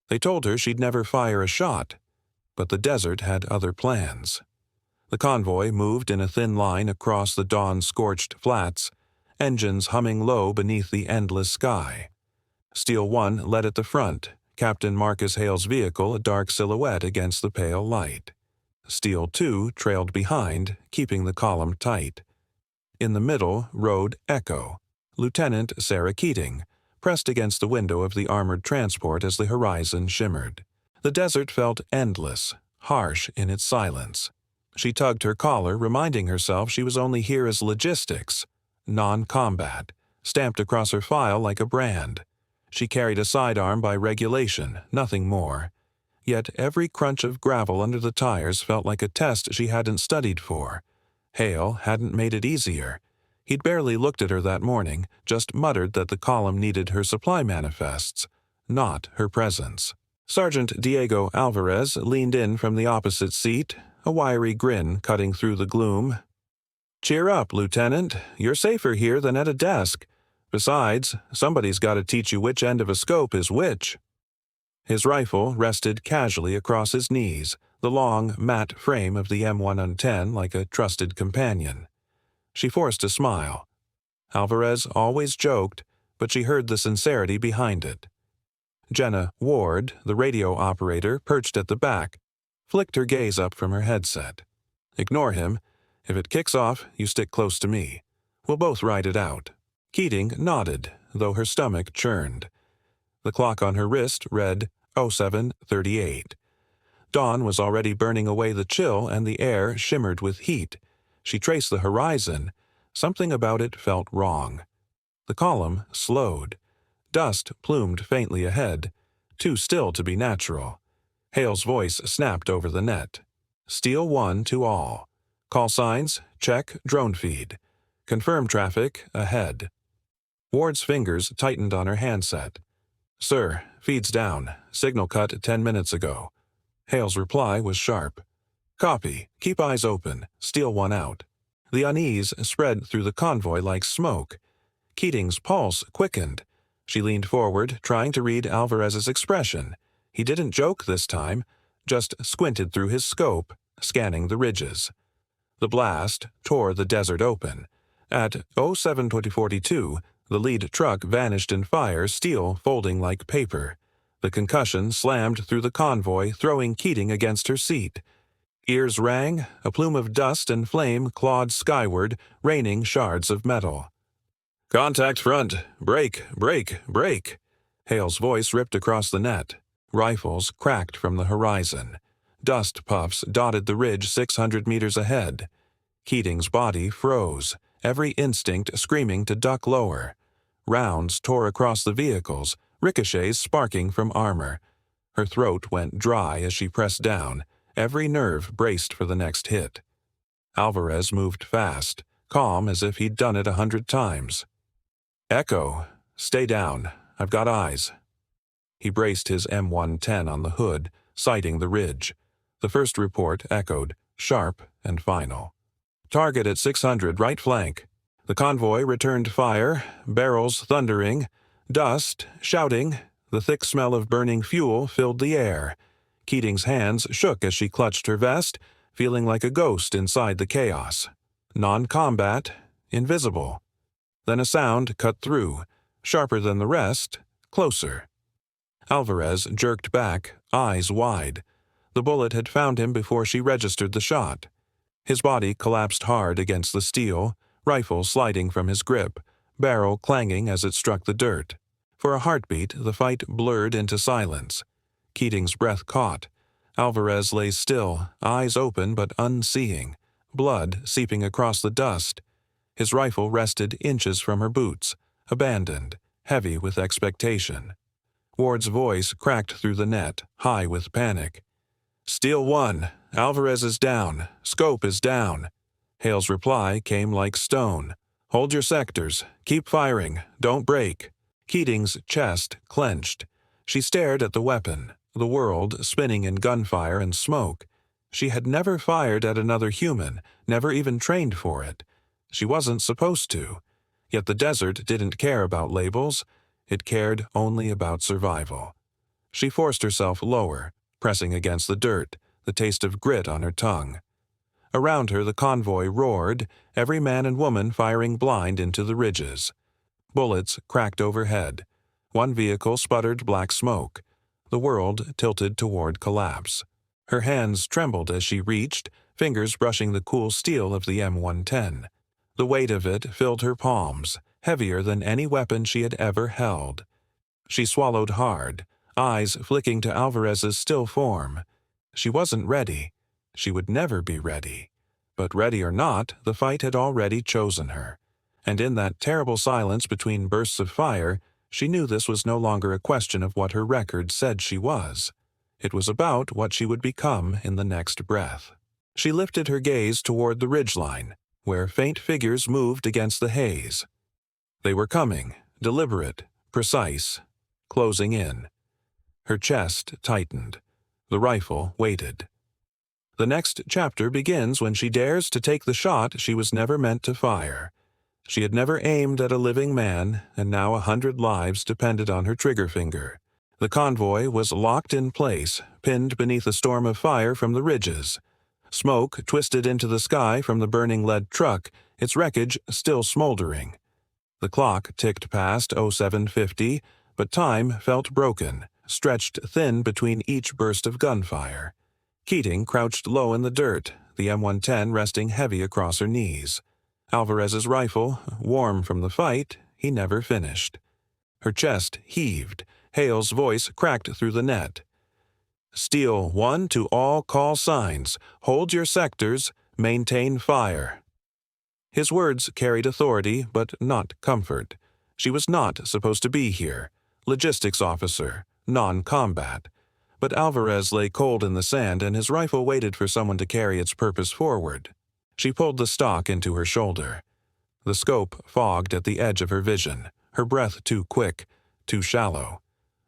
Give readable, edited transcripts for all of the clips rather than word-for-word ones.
They told her she'd never fire a shot, but the desert had other plans. The convoy moved in a thin line across the dawn-scorched flats, engines humming low beneath the endless sky. Steel 1 led at the front, Captain Marcus Hale's vehicle a dark silhouette against the pale light. Steel 2 trailed behind, keeping the column tight. In the middle rode Echo, Lieutenant Sarah Keating, pressed against the window of the armored transport as the horizon shimmered. The desert felt endless, harsh in its silence. She tugged her collar, reminding herself she was only here as logistics, non-combat, stamped across her file like a brand. She carried a sidearm by regulation, nothing more. Yet every crunch of gravel under the tires felt like a test she hadn't studied for. Hale hadn't made it easier. He'd barely looked at her that morning, just muttered that the column needed her supply manifests, not her presence. Sergeant Diego Alvarez leaned in from the opposite seat, a wiry grin cutting through the gloom. "Cheer up, Lieutenant. You're safer here than at a desk. Besides, somebody's got to teach you which end of a scope is which." His rifle rested casually across his knees, the long, matte frame of the M110 like a trusted companion. She forced a smile. Alvarez always joked, but she heard the sincerity behind it. Jenna Ward, the radio operator perched at the back, flicked her gaze up from her headset. "Ignore him. If it kicks off, you stick close to me. We'll both ride it out." Keating nodded, though her stomach churned. The clock on her wrist read 07:38. Dawn was already burning away the chill and the air shimmered with heat. She traced the horizon. Something about it felt wrong. The column slowed. Dust plumed faintly ahead, too still to be natural. Hale's voice snapped over the net. "Steel 1 to all. Call signs, check drone feed. Confirm traffic ahead." Ward's fingers tightened on her handset. "Sir, feed's down. Signal cut 10 minutes ago." Hale's reply was sharp. "Copy. Keep eyes open. Steel 1 out." The unease spread through the convoy like smoke. Keating's pulse quickened. She leaned forward, trying to read Alvarez's expression. He didn't joke this time, just squinted through his scope, scanning the ridges. The blast tore the desert open. At 07:42, the lead truck vanished in fire, steel folding like paper. The concussion slammed through the convoy, throwing Keating against her seat. Ears rang, a plume of dust and flame clawed skyward, raining shards of metal. "Contact front! Break! Break! Break!" Hale's voice ripped across the net. Rifles cracked from the horizon. Dust puffs dotted the ridge 600 meters ahead. Keating's body froze, every instinct screaming to duck lower. Rounds tore across the vehicles, ricochets sparking from armor. Her throat went dry as she pressed down, every nerve braced for the next hit. Alvarez moved fast, calm as if he'd done it 100 times. "Echo, stay down. I've got eyes." He braced his M110 on the hood, sighting the ridge. The first report echoed, sharp and final. "Target at 600 right flank." The convoy returned fire, barrels thundering, dust, shouting. The thick smell of burning fuel filled the air. Keating's hands shook as she clutched her vest, feeling like a ghost inside the chaos. Non-combat, invisible. Then a sound cut through, sharper than the rest, closer. Alvarez jerked back, eyes wide. The bullet had found him before she registered the shot. His body collapsed hard against the steel, rifle sliding from his grip, barrel clanging as it struck the dirt. For a heartbeat, the fight blurred into silence. Keating's breath caught. Alvarez lay still, eyes open but unseeing, blood seeping across the dust. His rifle rested inches from her boots, abandoned, heavy with expectation. Ward's voice cracked through the net, high with panic. "Steel 1, Alvarez is down. Scope is down." Hale's reply came like stone. "Hold your sectors. Keep firing. Don't break." Keating's chest clenched. She stared at the weapon, the world spinning in gunfire and smoke. She had never fired at another human, never even trained for it. She wasn't supposed to. Yet the desert didn't care about labels. It cared only about survival. She forced herself lower, pressing against the dirt, the taste of grit on her tongue. Around her the convoy roared, every man and woman firing blind into the ridges. Bullets cracked overhead. One vehicle sputtered black smoke. The world tilted toward collapse. Her hands trembled as she reached, fingers brushing the cool steel of the M110. The weight of it filled her palms, heavier than any weapon she had ever held. She swallowed hard, eyes flicking to Alvarez's still form. She wasn't ready. She would never be ready. But ready or not, the fight had already chosen her. And in that terrible silence between bursts of fire, she knew this was no longer a question of what her record said she was. It was about what she would become in the next breath. She lifted her gaze toward the ridgeline, where faint figures moved against the haze. They were coming, deliberate, precise, closing in. Her chest tightened. The rifle waited. The next chapter begins when she dares to take the shot she was never meant to fire. She had never aimed at a living man, and now 100 lives depended on her trigger finger. The convoy was locked in place, pinned beneath a storm of fire from the ridges. Smoke twisted into the sky from the burning lead truck, its wreckage still smoldering. The clock ticked past 0750, but time felt broken, stretched thin between each burst of gunfire. Keating crouched low in the dirt, the M110 resting heavy across her knees. Alvarez's rifle, warm from the fight, he never finished. Her chest heaved. Hale's voice cracked through the net. "Steel 1 to all call signs. Hold your sectors. Maintain fire." His words carried authority, but not comfort. She was not supposed to be here. Logistics officer, non-combat. But Alvarez lay cold in the sand, and his rifle waited for someone to carry its purpose forward. She pulled the stock into her shoulder. The scope fogged at the edge of her vision, her breath too quick, too shallow.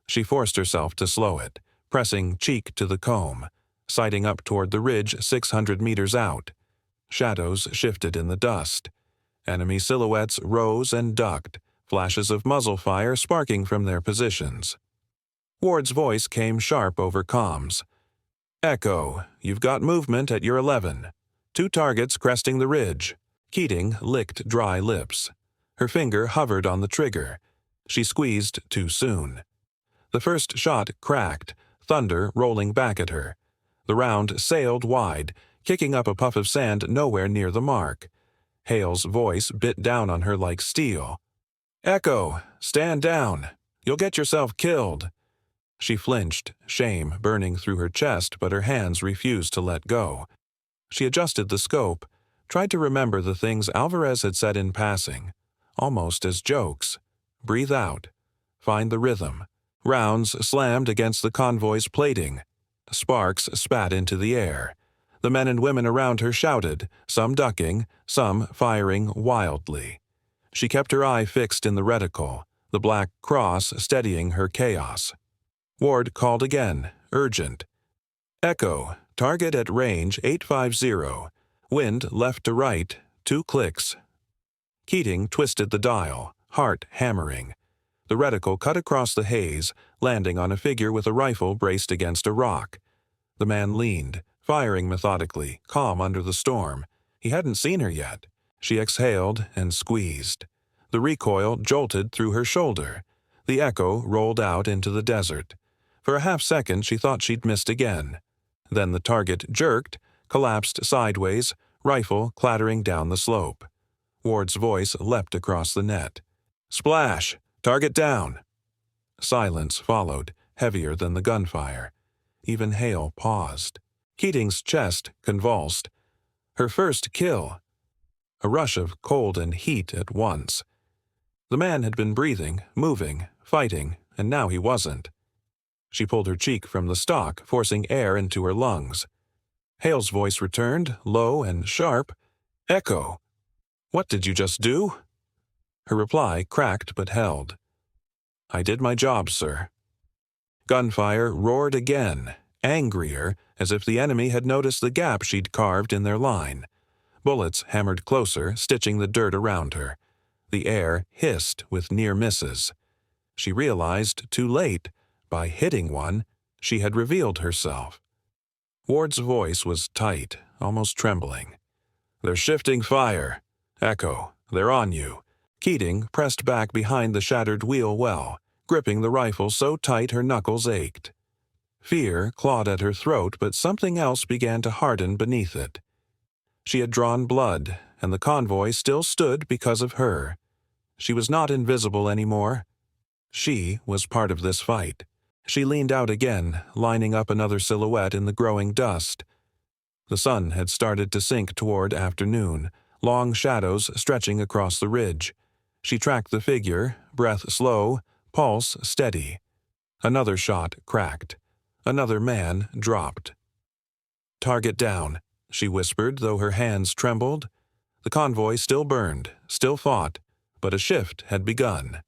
She forced herself to slow it, pressing cheek to the comb, sighting up toward the ridge 600 meters out. Shadows shifted in the dust. Enemy silhouettes rose and ducked, flashes of muzzle fire sparking from their positions. Ward's voice came sharp over comms. "Echo, you've got movement at your 11. 2 targets cresting the ridge." Keating licked dry lips. Her finger hovered on the trigger. She squeezed too soon. The first shot cracked, thunder rolling back at her. The round sailed wide, kicking up a puff of sand nowhere near the mark. Hale's voice bit down on her like steel. "Echo, stand down. You'll get yourself killed." She flinched, shame burning through her chest, but her hands refused to let go. She adjusted the scope, tried to remember the things Alvarez had said in passing, almost as jokes. Breathe out. Find the rhythm. Rounds slammed against the convoy's plating. Sparks spat into the air. The men and women around her shouted, some ducking, some firing wildly. She kept her eye fixed in the reticle, the black cross steadying her chaos. Ward called again, urgent. "Echo, target at range 850. Wind left to right, 2 clicks." Keating twisted the dial, heart hammering. The reticle cut across the haze, landing on a figure with a rifle braced against a rock. The man leaned, firing methodically, calm under the storm. He hadn't seen her yet. She exhaled and squeezed. The recoil jolted through her shoulder. The echo rolled out into the desert. For a half-second she thought she'd missed again. Then the target jerked, collapsed sideways, rifle clattering down the slope. Ward's voice leapt across the net. "Splash! Target down!" Silence followed, heavier than the gunfire. Even Hale paused. Keating's chest convulsed. Her first kill. A rush of cold and heat at once. The man had been breathing, moving, fighting, and now he wasn't. She pulled her cheek from the stock, forcing air into her lungs. Hale's voice returned, low and sharp. "Echo, what did you just do?" Her reply cracked but held. "I did my job, sir." Gunfire roared again, angrier, as if the enemy had noticed the gap she'd carved in their line. Bullets hammered closer, stitching the dirt around her. The air hissed with near misses. She realized, too late, By hitting one, she had revealed herself. Ward's voice was tight, almost trembling. "They're shifting fire. Echo, they're on you." Keating pressed back behind the shattered wheel well, gripping the rifle so tight her knuckles ached. Fear clawed at her throat, but something else began to harden beneath it. She had drawn blood, and the convoy still stood because of her. She was not invisible anymore. She was part of this fight. She leaned out again, lining up another silhouette in the growing dust. The sun had started to sink toward afternoon, long shadows stretching across the ridge. She tracked the figure, breath slow, pulse steady. Another shot cracked. Another man dropped. "Target down," she whispered, though her hands trembled. The convoy still burned, still fought, but a shift had begun.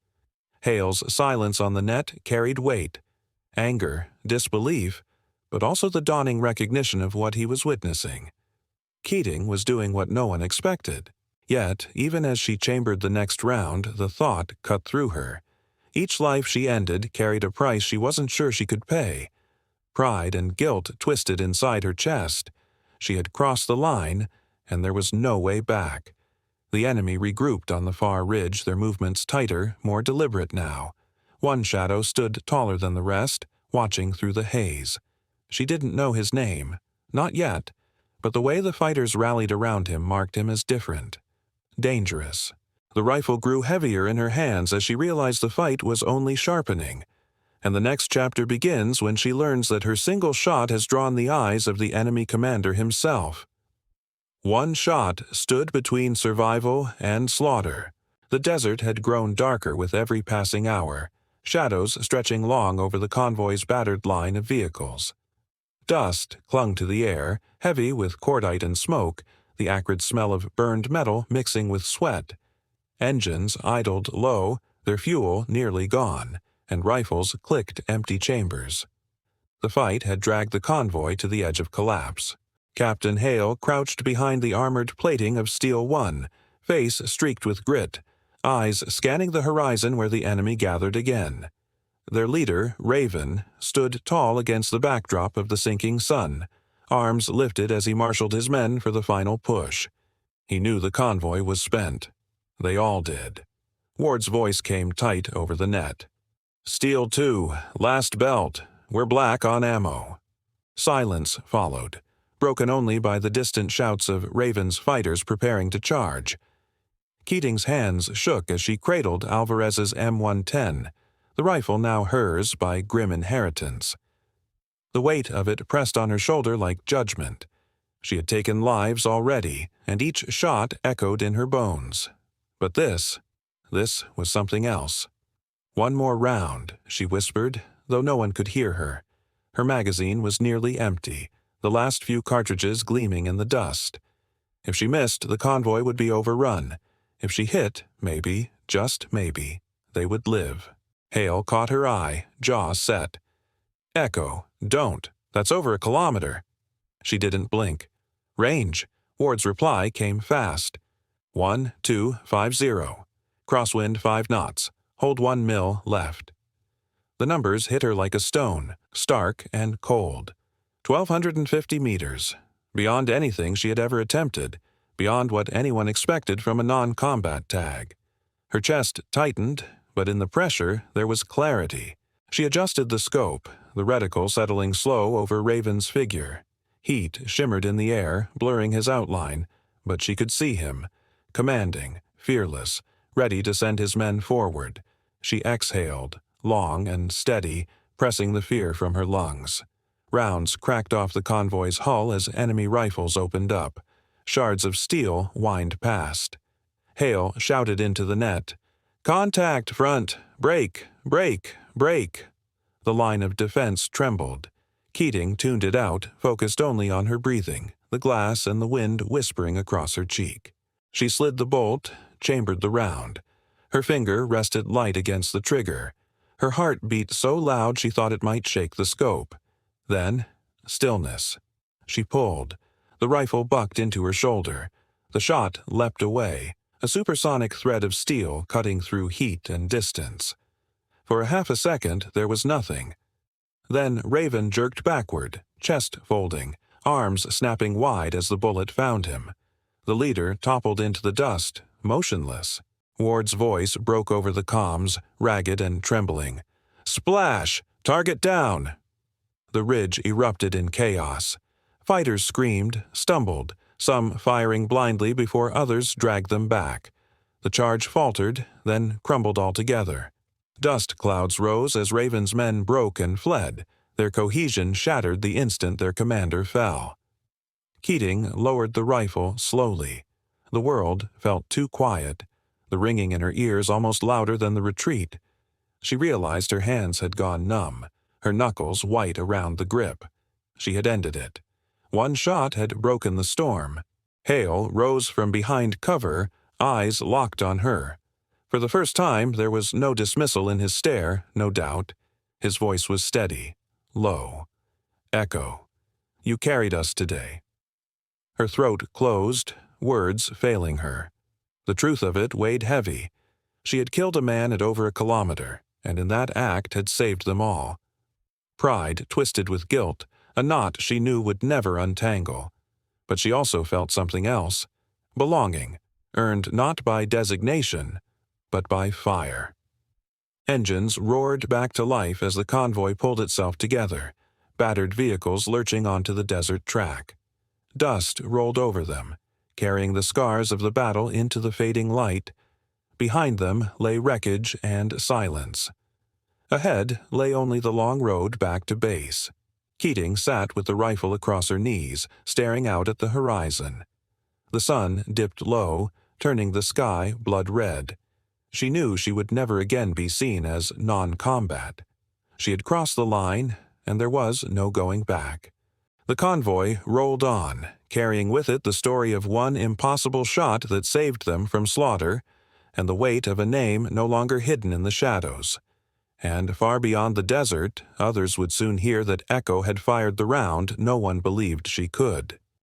Hale's silence on the net carried weight. Anger, disbelief, but also the dawning recognition of what he was witnessing. Keating was doing what no one expected. Yet, even as she chambered the next round, the thought cut through her. Each life she ended carried a price she wasn't sure she could pay. Pride and guilt twisted inside her chest. She had crossed the line, and there was no way back. The enemy regrouped on the far ridge, their movements tighter, more deliberate now. One shadow stood taller than the rest, watching through the haze. She didn't know his name, not yet, but the way the fighters rallied around him marked him as different. Dangerous. The rifle grew heavier in her hands as she realized the fight was only sharpening. And the next chapter begins when she learns that her single shot has drawn the eyes of the enemy commander himself. One shot stood between survival and slaughter. The desert had grown darker with every passing hour, shadows stretching long over the convoy's battered line of vehicles. Dust clung to the air, heavy with cordite and smoke, the acrid smell of burned metal mixing with sweat. Engines idled low, their fuel nearly gone, and rifles clicked empty chambers. The fight had dragged the convoy to the edge of collapse. Captain Hale crouched behind the armored plating of Steel 1, face streaked with grit, eyes scanning the horizon where the enemy gathered again. Their leader, Raven, stood tall against the backdrop of the sinking sun, arms lifted as he marshaled his men for the final push. He knew the convoy was spent. They all did. Ward's voice came tight over the net. "Steel 2, last belt. We're black on ammo." Silence followed, broken only by the distant shouts of Raven's fighters preparing to charge. Keating's hands shook as she cradled Alvarez's M110, the rifle now hers by grim inheritance. The weight of it pressed on her shoulder like judgment. She had taken lives already, and each shot echoed in her bones. But this was something else. "One more round," she whispered, though no one could hear her. Her magazine was nearly empty, the last few cartridges gleaming in the dust. If she missed, the convoy would be overrun. If she hit, maybe, just maybe, they would live. Hale caught her eye, jaw set. "Echo, don't. That's over a kilometer." She didn't blink. "Range." Ward's reply came fast. 1250. Crosswind 5 knots. Hold 1 mil left. The numbers hit her like a stone, stark and cold. 1,250 meters. Beyond anything she had ever attempted, beyond what anyone expected from a non-combat tag. Her chest tightened, but in the pressure there was clarity. She adjusted the scope, the reticle settling slow over Raven's figure. Heat shimmered in the air, blurring his outline, but she could see him, commanding, fearless, ready to send his men forward. She exhaled, long and steady, pressing the fear from her lungs. Rounds cracked off the convoy's hull as enemy rifles opened up. Shards of steel whined past. Hale shouted into the net, "Contact, front! Break! Break! Break!" The line of defense trembled. Keating tuned it out, focused only on her breathing, the glass and the wind whispering across her cheek. She slid the bolt, chambered the round. Her finger rested light against the trigger. Her heart beat so loud she thought it might shake the scope. Then, stillness. She pulled. The rifle bucked into her shoulder. The shot leapt away, a supersonic thread of steel cutting through heat and distance. For a half a second there was nothing. Then Raven jerked backward, chest folding, arms snapping wide as the bullet found him. The leader toppled into the dust, motionless. Ward's voice broke over the comms, ragged and trembling. "Splash! Target down!" The ridge erupted in chaos. Fighters screamed, stumbled, some firing blindly before others dragged them back. The charge faltered, then crumbled altogether. Dust clouds rose as Raven's men broke and fled. Their cohesion shattered the instant their commander fell. Keating lowered the rifle slowly. The world felt too quiet, the ringing in her ears almost louder than the retreat. She realized her hands had gone numb, her knuckles white around the grip. She had ended it. One shot had broken the storm. Hale rose from behind cover, eyes locked on her. For the first time, there was no dismissal in his stare, no doubt. His voice was steady, low. "Echo, you carried us today." Her throat closed, words failing her. The truth of it weighed heavy. She had killed a man at over a kilometer, and in that act had saved them all. Pride twisted with guilt, a knot she knew would never untangle. But she also felt something else. Belonging, earned not by designation, but by fire. Engines roared back to life as the convoy pulled itself together, battered vehicles lurching onto the desert track. Dust rolled over them, carrying the scars of the battle into the fading light. Behind them lay wreckage and silence. Ahead lay only the long road back to base. Keating sat with the rifle across her knees, staring out at the horizon. The sun dipped low, turning the sky blood red. She knew she would never again be seen as non-combat. She had crossed the line, and there was no going back. The convoy rolled on, carrying with it the story of one impossible shot that saved them from slaughter, and the weight of a name no longer hidden in the shadows. And far beyond the desert, others would soon hear that Echo had fired the round no one believed she could.